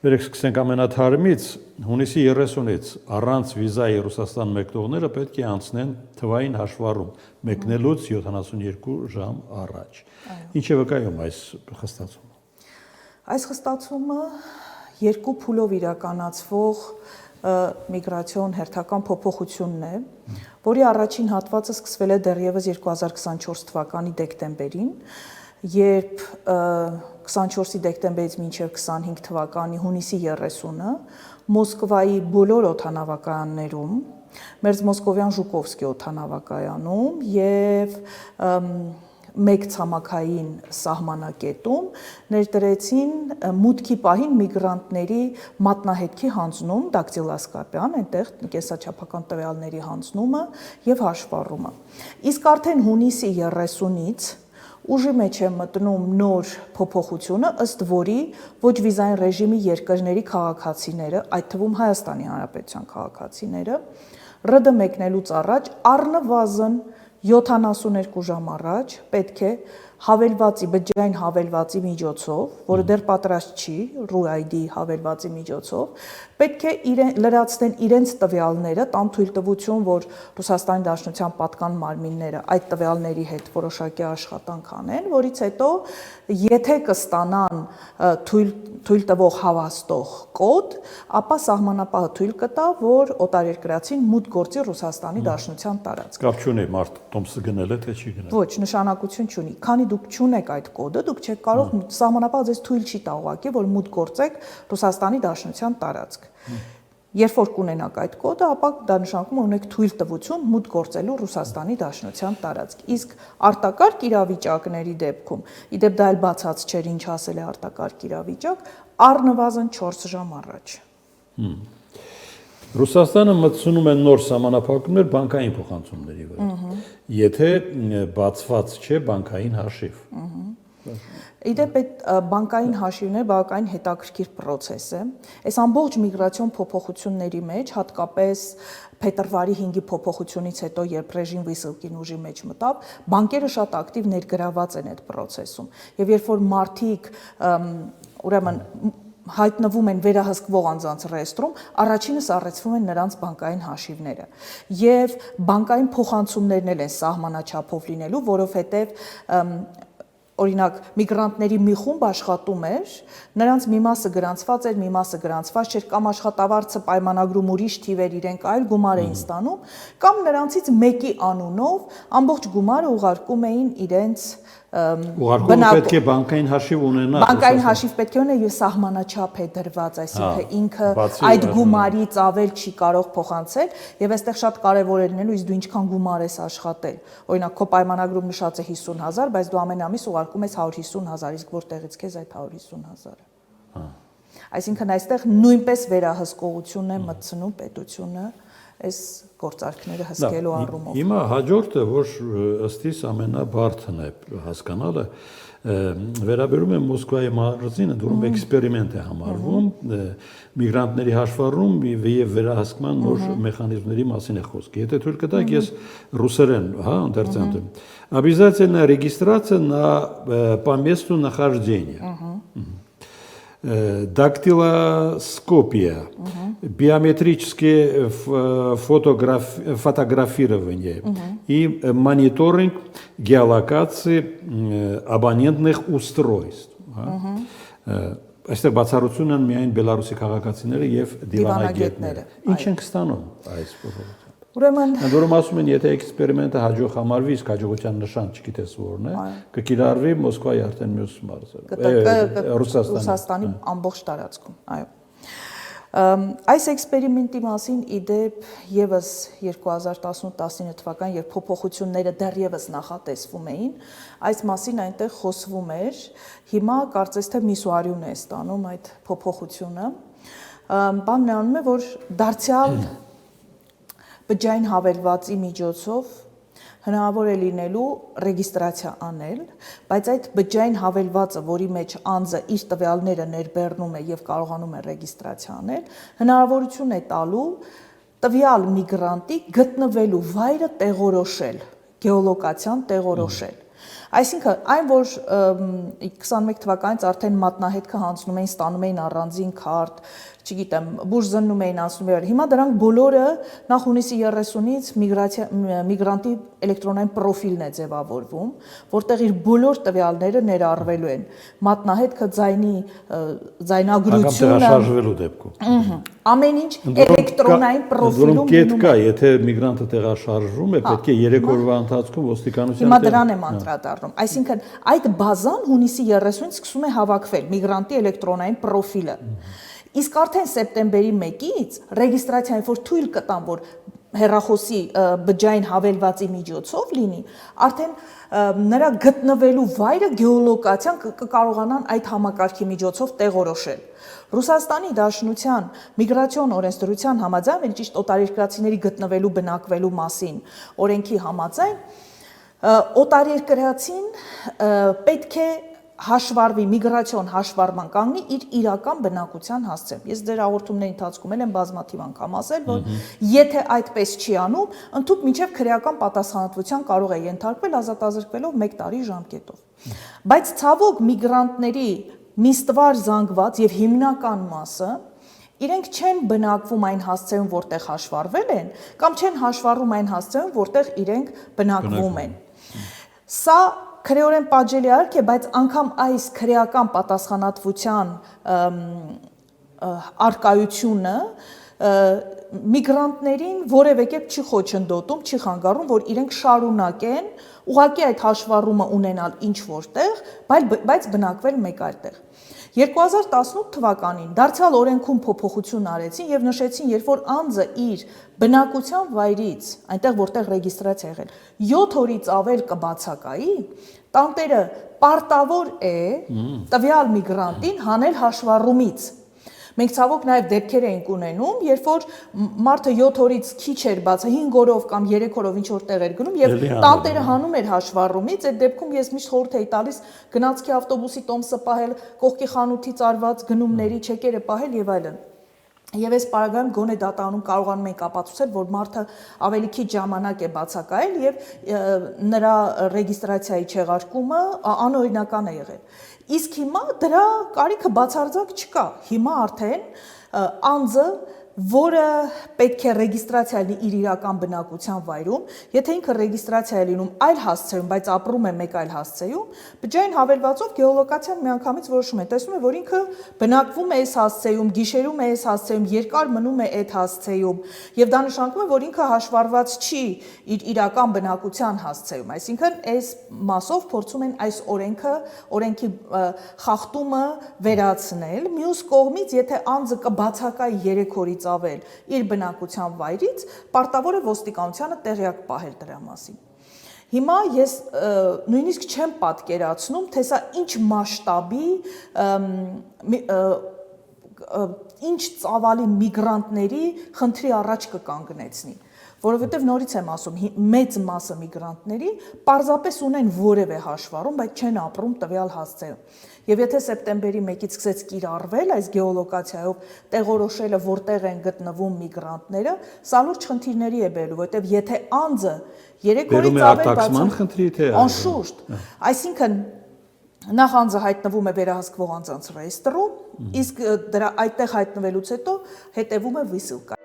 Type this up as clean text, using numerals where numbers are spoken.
Վերեք սկսենք ամենաթարմից, հունիսի 30-ից առանց վիզայի Ռուսաստան մեկնողները պետք է անցնեն թվային հաշվառում, մեկնելուց 72 ժամ առաջ։ Ինչ է վկայում այս խստացումը։ Այս խստացումը երկու փուլով իրականացվող միգրացիոն հերթական փոփոխությունն է, որի առաջին հատվածը սկսվել է դեռևս 2024 թվականի դեկտեմբերին, երբ 24-ի դեկտեմբերից մինչև 25 թվականի հունիսի 30-ը Մոսկվայի բոլոր օդանավակայաններում, մեր Մոսկովյան Ժուկովսկի օդանավակայանում եւ մեկ ցամաքային սահմանակետում ներդրեցին մուտքի պահին միգրանտների մատնահետքի հանձնում, դակտիլոսկոպիան, այնտեղ կենսաչափական տվյալների հանձնումը եւ հաշվառումը։ Իսկ արդեն հունիսի 30-ից ուժի մեջ է մտնում նոր փոփոխությունը, ըստ որի ոչ վիզային ռեժիմի երկրների քաղաքացիները, այդ թվում Հայաստանի Հանրապետության քաղաքացիները, ՌԴ մեկնելուց առաջ առնվազն 72 ժամ առաջ պետք է հավելվածի, բջջային հավելվածի միջոցով, որը դեռ պատրաստ չի, RUID հավելվածի միջոցով, պետք է լրացնեն իրենց տվյալները, տան թույլտվություն, որ Ռուսաստանի Դաշնության պատկան մարմինները այդ տվյալների հետ որոշակի աշխատանք անեն, որից հետո եթե կստանան թույլ տվող հավաստող կոդ, ապա սահմանապահը թույլ կտա, որ օտարերկրացին մուտք գործի Ռուսաստանի Դաշնության տարածք։ Կապ չունի մարդ տոմսը գնել է թե չի գնել։ Ոչ, նշանակություն չունի։ Քանի դուք չունեք այդ կոդը, դուք չեք կարող սահմանապահը ձեզ թույլ չի տա ուղղակի, որ մուտք գործեք Ռուսաստանի Դաշնության տարածք։ Երբ որ կունենաք այդ կոդը, ապա դա նշանակում է ունեք թույլ տվություն մուտք գործելու Ռուսաստանի Դաշնության տարածք։ Իսկ արտակարգ իրավիճակների դեպքում, իդեպ դա էլ բացած չէր, ինչ ասել է արտակարգ իրավիճակ, առնվազն 4 ժամ առաջ։ Ռուսաստանը մտցնում է նոր սահմանափակումներ բանկային փոխանցումների վրա, եթե բացված չէ բանկային հաշիվ։ Իդեպ այդ բանկային հաշիվները բավականին հետաքրքիր պրոցես է։ Այս ամբողջ միգրացիոն փոփոխությունների մեջ, հատկապես փետրվարի 5-ի փոփոխությունից հետո, երբ ռեժիմ Վիսլկին ուժի մեջ մտավ, բանկերը շատ ակտիվ ներգրաված են այդ պրոցեսում։ Եվ երբ որ մարդիկ ուրեմն հայտնվում են վերահսկվող անձանց ռեեստրում, առաջինս առեցվում են նրանց բանկային հաշիվները։ Եվ բանկային փոխանցումներն էլ են սահմանաչափով լինելու, որովհետև օրինակ միգրանտների մի խումբ աշխատում էր, նրանց մի մասը գրանցված էր, մի մասը գրանցված չէր, կամ աշխատավարձը պայմանագրում ուրիշ թիվ էր, իրենք այլ գումար էին ստանում, կամ նրանցից մեկի անունով ամբողջ գումարը ուղարկում էին իրենց Ուղարկումը պետք է բանկային հաշիվ ունենա։ Բանկային հաշիվ պետք է ունենա եւ սահմանաչափ է դրված, այսինքն ինքը այդ գումարից ավել չի կարող փոխանցել եւ այստեղ շատ կարեւոր է լինելու, իսկ դու ինչքան գումար ես աշխատել։ Օրինակ քո պայմանագրում նշած է 50,000, բայց դու ամեն ամիս ուղարկում ես 150,000, իսկ որտեղից քեզ այդ 150,000-ը։ Այսինքն այստեղ նույնպես վերահսկողություն է մտցնում պետությունը այս գործարքները հսկելու առումով։ Հիմա հաջորդը, որ ըստ իս ամենաբարդն է հասկանալը, վերաբերում է Մոսկվայի մարզին, որում էքսպերիմենտ է համարվում, միգրանտների հաշվառում եւ վերահսկման նոր մեխանիզմների մասին է խոսքը։ Եթե թույլ կտաք, ես ռուսերեն, ընթերցանտ եմ։ Обязательная регистрация на по месту нахождения. Дактилоскопия, биометрическое фотографирование и мониторинг геолокации абонентных устройств. Այստեղ բացառություն են միայն Բելարուսի քաղաքացիները եւ դիվանագետները։ Ինչ են կստանում այս փոփոխությամբ։ Ուրեմն Որում ասում են, եթե էքսպերիմենտը հաջող համարվի, իսկ հաջողության նշան չգիտես որն է, կկիրառվի Մոսկվայի արդեն մյուս մարզերում, Ռուսաստանի ամբողջ տարածքում, այո։ Այս էքսպերիմենտի մասին իդեպ եւս 2018-19 թվական, երբ փոփոխությունները դեռևս նախատեսվում էին, այս մասին այնտեղ խոսվում էր, հիմա կարծես թե միսուարյուն է ստանում այդ փոփոխությունը։ Բանն անում է, որ դարձյալ բջջային հավելվածի միջոցով հնարավոր է լինելու ռեգիստրացիա անել, բայց այդ բջջային հավելվածը, որի մեջ անձը իր տվյալները ներբեռնում է եւ կարողանում է ռեգիստրացիա անել, հնարավորություն է տալու տվյալ միգրանտի գտնվելու վայրը տեղորոշել, գեոլոկացիան տեղորոշել։ Այսինքն այն որ 21 թվականից արդեն մատնահետքը հանձնում էին, ստանում էին առանձին քարտ, չգիտեմ, բուրժզննում էին անցնում էր։ Հիմա դրանք բոլորը նախ հունիսի 30-ից միգրանտի էլեկտրոնային պրոֆիլն է ձևավորվում, որտեղ իր բոլոր տվյալները ներառվելու են։ Մատնահետքը, ձայնագրությունը, տեղաշարժվելու դեպքում։ Ամեն ինչ էլեկտրոնային պրոֆիլում կետ կա, եթե միգրանտը տեղաշարժվում է, պետք է 3 օրվա ընթացքում ոստիկանության Հիմա դրան եմ անդրադառնում։ Այսինքն այդ բազան հունիսի 30-ից սկսում է հավաքվել միգրանտի էլեկտրոնային պրոֆիլը։ Իսկ արդեն սեպտեմբերի 1-ից ռեգիստրացիան, որ թույլ կտան, որ հեռախոսի բջջային հավելվածի միջոցով լինի, արդեն նրա գտնվելու վայրը գեոլոկացիան կկարողանան այդ համակարգի միջոցով տեղորոշել։ Ռուսաստանի Դաշնության միգրացիոն օրենսդրության համաձայն, էլ ճիշտ օտարերկրացիների գտնվելու բնակվելու մասին օրենքի համաձայն, օտարերկրացին պետք է հաշվառվի միգրացիոն հաշվառման կանգնի իր իրական բնակության հասցեում։ Ես ձեր հաղորդումների ընթացքում եմ բազմաթիվ անգամ ասել, որ եթե այդպես չի անում, ընդհանուր մինչև քրեական պատասխանատվության կարող է ենթարկվել ազատազրկվելով 1 տարի ժամկետով։ Բայց ցավոք միգրանտների միստվար զանգված եւ հիմնական մասը իրենք չեն բնակվում այն հասցեում, որտեղ հաշվառվել են, կամ չեն հաշվառում այն հասցեում, որտեղ իրենք բնակվում են։ Սա քրեորեն պատժելի արք է, բայց անգամ այս քրեական պատասխանատվության արկայությունը միգրանտներին որևէ կերպ չի խոչընդոտում, չի խանգարում, որ իրենք շարունակեն ուղղակի այդ հաշվառումը ունենալ ինչ որտեղ, բայց բնակվել մեկ այլտեղ։ 2018 թվականին դարձյալ օրենքում փոփոխություն արեցին եւ նշեցին, երբ որ անձը իր բնակության վայրից, այնտեղ որտեղ ռեգիստրացիա եղել, 7 օրից ավել կբացակայի, տանտերը պարտավոր է տվյալ միգրանտին հանել հաշվառումից։ Մենք ցավոք նաև դեպքեր էինք ունենում, երբ որ մարդը 7 օրից քիչ էր բացա, 5 օրով կամ 3 օրով ինչ որ տեղ էր գնում եւ տանտերը հանում էր հաշվառումից, այդ դեպքում ես միշտ խորհուրդ էի տալիս գնացքի ավտոբուսի տոմսը պահել, կողքի խանութից արված գնումների չեկերը պահել եւ այլն։ Եվ այս պարագայում գոնե դատանում կարողանում ենք ապացուցել, որ մարդը ավելի քիչ ժամանակ է բացակայել եւ նրա ռեգիստրացիայի չեղարկումը անօրինական է եղել։ Իսկ հիմա դրա կարիքը բացարձակ չկա։ Հիմա արդեն անձը, որը պետք է ռեգիստրացիա լինի իր իրական բնակության վայրում, եթե ինքը ռեգիստրացիա է լինում այլ հասցեում, բայց ապրում է մեկ այլ հասցեում, բջջային հավելվածով գեոլոկացիան միանգամից որոշում է, տեսնում է, որ ինքը բնակվում է այս հասցեում, գիշերում է այս հասցեում, երկար մնում է այդ հասցեում, եւ դա նշանակում է, որ ինքը հաշվառված չի իր իրական բնակության հասցեում, այսինքն այս մասով փորձում են այս օրենքի խախտումը վերացնել, մյուս կողմից, եթե անձը կբացակայի 3 օրից ավել իր բնակության վայրից, պարտավոր է ոստիկանությանը տեղյակ պահել դրա մասին։ Հիմա ես նույնիսկ չեմ պատկերացնում, թե սա ինչ մասշտաբի, ինչ ծավալի միգրանտների խնդրի առաջ կկանգնեցնի, որովհետև նորից եմ ասում, մեծ մասը միգրանտների պարզապես ունեն որևէ հաշվառում, բայց չեն ապրում տվյալ հասցեում։ Եվ եթե սեպտեմբերի 1-ից սկսեց կիրառվել այս գեոլոկացիայով տեղորոշելը, որտեղ են գտնվում միգրանտները, սա լուրջ խնդիրների է բերելու, որովհետև եթե անձը 3 օրից ավել անշուշտ, այսինքն նախ անձը հայտնվում է վերահսկվող անձանց ռեեստրում, իսկ դրա այդտեղ հայտնվելուց հետո հետևում է վիսելկա։